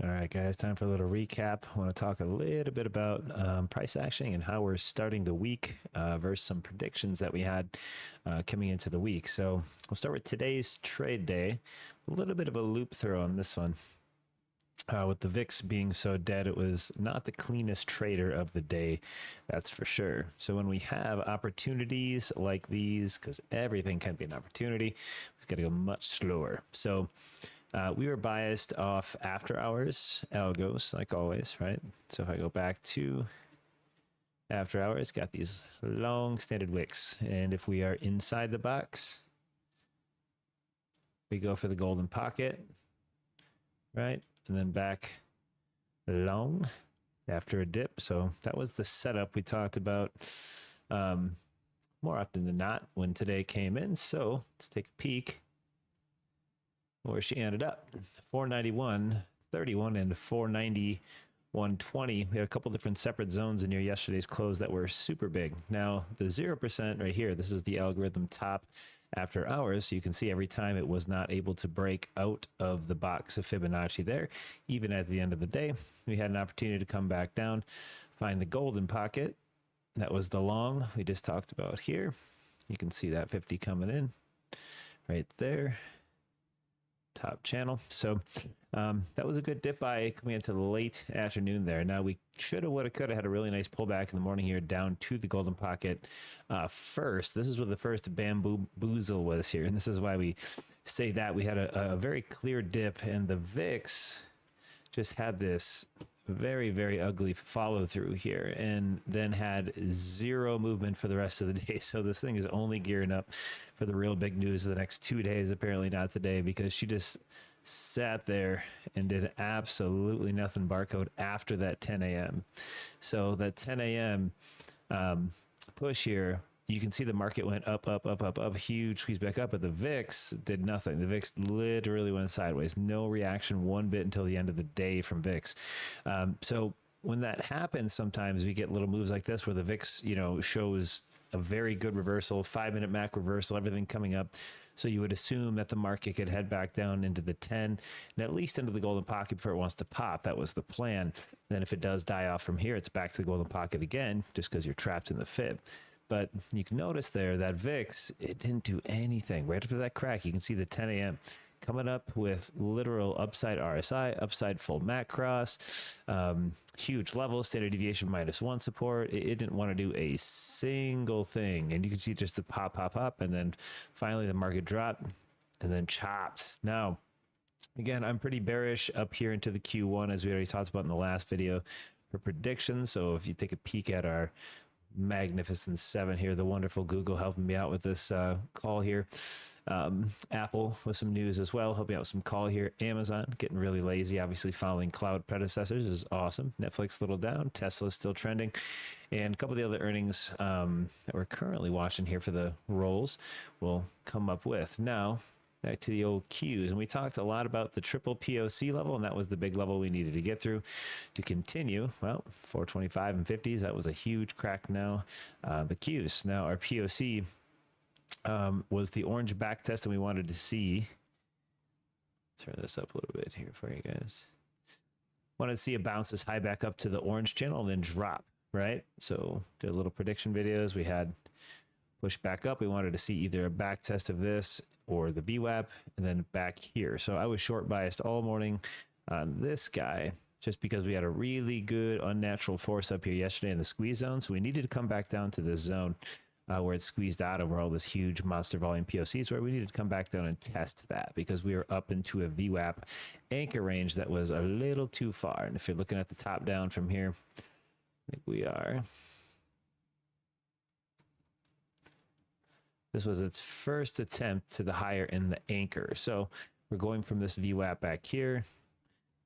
All right, guys, time for a little recap. I want to talk a little bit about price action and how we're starting the week versus some predictions that we had coming into the week. So we'll start with today's trade day. A little bit of a loop throw on this one. With the VIX being so dead, it was not the cleanest trader of the day, that's for sure. So when we have opportunities like these, because everything can be an opportunity, it's got to go much slower. So we were biased off after hours algos, like always, right? So if I go back to after hours, got these long standard wicks. And if we are inside the box, we go for the golden pocket, right? And then back long after a dip. So that was the setup we talked about more often than not when today came in. So let's take a peek where she ended up. 491.31 and 491.20. We had a couple different separate zones in here yesterday's close that were super big. Now the 0% right here, this is the algorithm top after hours. So you can see every time it was not able to break out of the box of Fibonacci there. Even at the end of the day, we had an opportunity to come back down, find the golden pocket. That was the long we just talked about here. You can see that 50 coming in right there. Top channel. So that was a good dip buy coming into the late afternoon there. Now we should have, would have, could have had a really nice pullback in the morning here down to the golden pocket first. This is where the first bamboozle was here. And this is why we say that we had a very clear dip, and the VIX just had this very, very ugly follow through here and then had zero movement for the rest of the day. So this thing is only gearing up for the real big news of the next 2 days. Apparently not today, because she just sat there and did absolutely nothing barcode after that 10 a.m. So that 10 a.m. Push here, you can see the market went up, huge squeeze back up, but the VIX did nothing. The VIX literally went sideways. No reaction one bit until the end of the day from VIX. So when that happens, sometimes we get little moves like this where the VIX, shows a very good reversal, 5-minute MAC reversal, everything coming up. So you would assume that the market could head back down into the 10 and at least into the golden pocket before it wants to pop. That was the plan. And then if it does die off from here, it's back to the golden pocket again, just because you're trapped in the fib. But you can notice there that VIX, it didn't do anything. Right after that crack, you can see the 10 a.m. coming up with literal upside RSI, upside full MAC cross, huge level, standard deviation -1 support. It didn't want to do a single thing. And you can see just the pop, and then finally the market dropped and then chopped. Now, again, I'm pretty bearish up here into the Q1, as we already talked about in the last video for predictions. So if you take a peek at our Magnificent 7 here, the wonderful Google helping me out with this call here. Apple with some news as well, helping out with some call here. Amazon getting really lazy, obviously following cloud predecessors is awesome. Netflix a little down, Tesla still trending, and a couple of the other earnings that we're currently watching here for the rolls will come up with. Now back to the old Qs, and we talked a lot about the triple POC level, and that was the big level we needed to get through to continue. Well, 425 and 50s, that was a huge crack. Now the Qs, now our POC was the orange back test, and we wanted to see, turn this up a little bit here for you guys, wanted to see it bounce this high back up to the orange channel and then drop, right? So did a little prediction videos, we had push back up. We wanted to see either a back test of this or the VWAP, and then back here. So I was short biased all morning on this guy, just because we had a really good unnatural force up here yesterday in the squeeze zone. So we needed to come back down to this zone where it squeezed out over all this huge monster volume POCs, where we needed to come back down and test that, because we were up into a VWAP anchor range that was a little too far. And if you're looking at the top down from here, I think we are. This was its first attempt to the higher in the anchor. So we're going from this VWAP back here.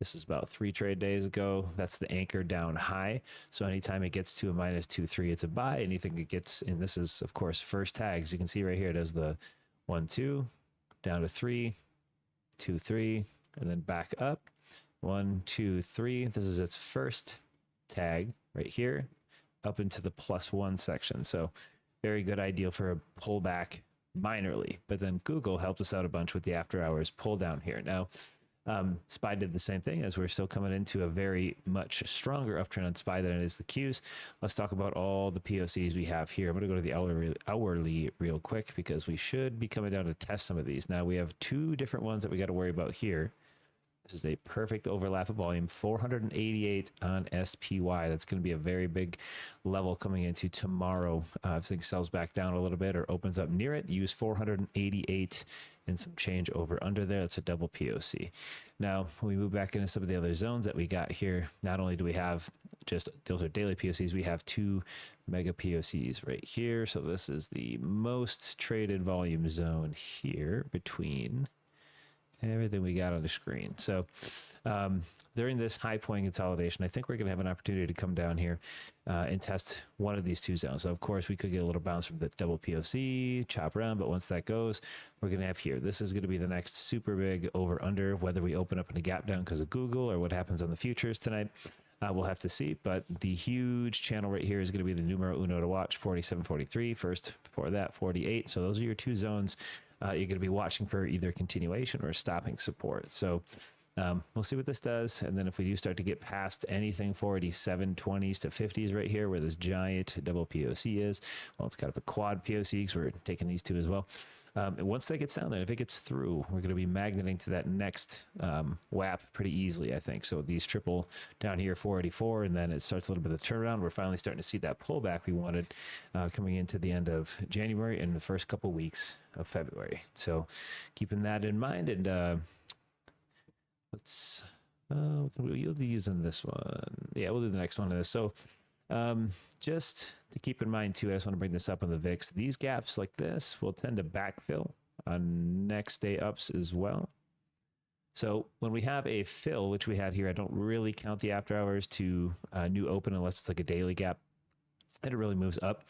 This is about 3 trade days ago. That's the anchor down high. So anytime it gets to a -2.3, it's a buy. Anything it gets, and this is, of course, first tags. You can see right here, it does the 1, 2, down to 3, 2, 3, and then back up. 1, 2, 3. This is its first tag right here, up into the +1 section. So very good ideal for a pullback minorly. But then Google helped us out a bunch with the after hours pull down here. Now, SPY did the same thing, as we're still coming into a very much stronger uptrend on SPY than it is the Qs. Let's talk about all the POCs we have here. I'm going to go to the hourly real quick, because we should be coming down to test some of these. Now we have two different ones that we got to worry about here. This is a perfect overlap of volume, 488 on SPY. That's going to be a very big level coming into tomorrow. If things sells back down a little bit or opens up near it, use 488 and some change over under there. That's a double POC. Now, when we move back into some of the other zones that we got here, not only do we have just, those are daily POCs, we have two mega POCs right here. So this is the most traded volume zone here between everything we got on the screen. So during this high point consolidation, I think we're going to have an opportunity to come down here and test one of these two zones. So of course, we could get a little bounce from the double POC, chop around, but once that goes, we're going to have here. This is going to be the next super big over under, whether we open up in a gap down because of Google or what happens on the futures tonight. We'll have to see, but the huge channel right here is going to be the numero uno to watch, 47.43. First, before that, 48. So those are your two zones you're going to be watching for either continuation or stopping support. So we'll see what this does. And then if we do start to get past anything 47, 20s to 50s right here, where this giant double POC is, well, it's kind of a quad POC because we're taking these two as well. And once that gets down there, if it gets through, we're going to be magneting to that next WAP pretty easily, I think. So these triple down here, 484, and then it starts a little bit of turnaround. We're finally starting to see that pullback we wanted coming into the end of January and the first couple weeks of February. So keeping that in mind, and let's you'll be using this one. Yeah, we'll do the next one of this. So just to keep in mind too, I just want to bring this up on the VIX. These gaps like this will tend to backfill on next day ups as well. So when we have a fill, which we had here, I don't really count the after hours to new open unless it's like a daily gap, and it really moves up.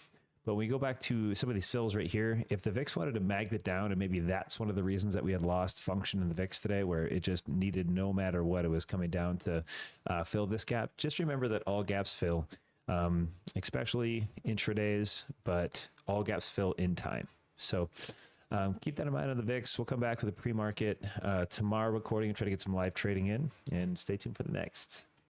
But when we go back to some of these fills right here, if the VIX wanted to magnet down, and maybe that's one of the reasons that we had lost function in the VIX today, where it just needed, no matter what, it was coming down to fill this gap. Just remember that all gaps fill, especially intradays, but all gaps fill in time. So keep that in mind on the VIX. We'll come back with a pre-market tomorrow recording and try to get some live trading in, and stay tuned for the next.